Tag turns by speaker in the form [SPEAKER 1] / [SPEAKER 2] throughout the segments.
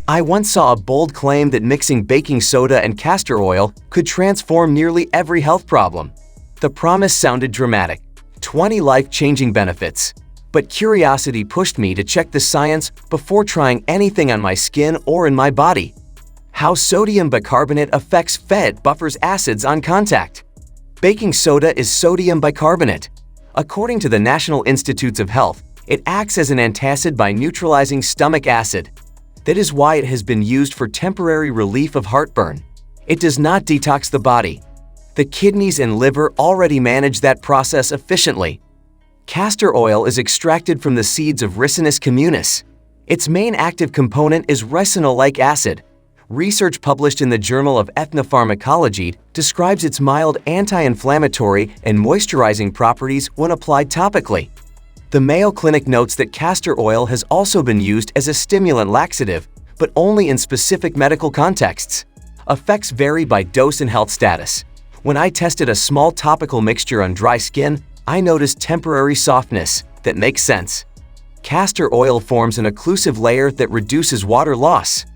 [SPEAKER 1] I once saw a bold claim that mixing baking soda and castor oil could transform nearly every health problem. The promise sounded dramatic, 20 life-changing benefits. But curiosity pushed me to check the science before trying anything on my skin or in my body. How sodium bicarbonate affects fat buffers acids on contact. Baking soda is sodium bicarbonate. According to the National Institutes of Health, it acts as an antacid by neutralizing stomach acid. That is why it has been used for temporary relief of heartburn. It does not detox the body. The kidneys and liver already manage that process efficiently. Castor oil is extracted from the seeds of Ricinus communis. Its main active component is ricinoleic acid. Research published in the Journal of Ethnopharmacology describes its mild anti-inflammatory and moisturizing properties when applied topically. The Mayo Clinic notes that castor oil has also been used as a stimulant laxative, but only in specific medical contexts. Effects vary by dose and health status. When I tested a small topical mixture on dry skin, I noticed temporary softness. That makes sense. Castor oil forms an occlusive layer that reduces water loss.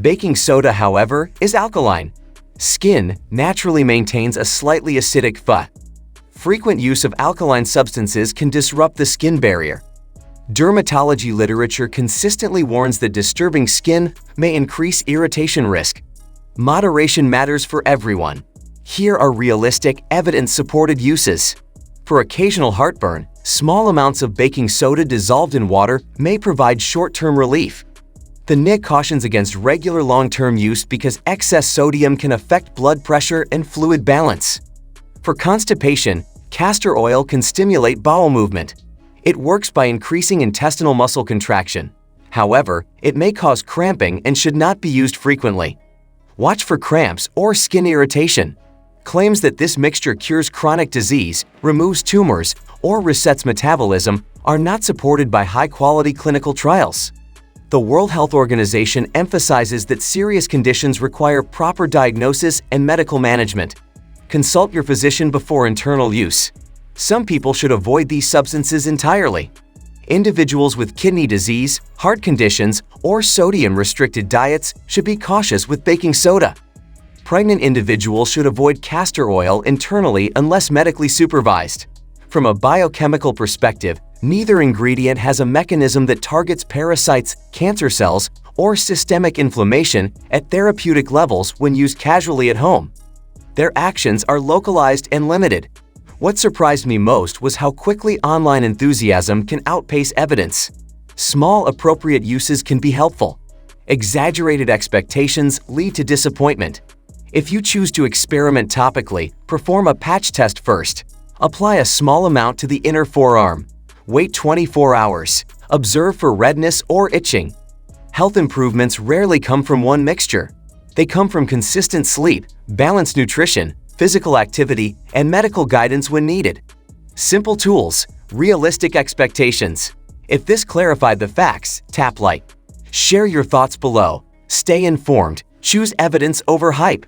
[SPEAKER 1] Baking soda, however, is alkaline. Skin naturally maintains a slightly acidic pH. Frequent use of alkaline substances can disrupt the skin barrier. Dermatology literature consistently warns that disturbing skin may increase irritation risk. Moderation matters for everyone. Here are realistic, evidence-supported uses. For occasional heartburn, small amounts of baking soda dissolved in water may provide short-term relief. The NIC cautions against regular long-term use because excess sodium can affect blood pressure and fluid balance. For constipation, castor oil can stimulate bowel movement. It works by increasing intestinal muscle contraction. However, it may cause cramping and should not be used frequently. Watch for cramps or skin irritation. Claims that this mixture cures chronic disease, removes tumors, or resets metabolism are not supported by high-quality clinical trials. The World Health Organization emphasizes that serious conditions require proper diagnosis and medical management. Consult your physician before internal use. Some people should avoid these substances entirely. Individuals with kidney disease, heart conditions, or sodium-restricted diets should be cautious with baking soda. Pregnant individuals should avoid castor oil internally unless medically supervised. From a biochemical perspective, neither ingredient has a mechanism that targets parasites, cancer cells, or systemic inflammation at therapeutic levels when used casually at home. Their actions are localized and limited. What surprised me most was how quickly online enthusiasm can outpace evidence. Small, appropriate uses can be helpful. Exaggerated expectations lead to disappointment. If you choose to experiment topically, perform a patch test first. Apply a small amount to the inner forearm. Wait 24 hours. Observe for redness or itching. Health improvements rarely come from one mixture. They come from consistent sleep, balanced nutrition, physical activity, and medical guidance when needed. Simple tools, realistic expectations. If this clarified the facts, tap like. Share your thoughts below. Stay informed. Choose evidence over hype.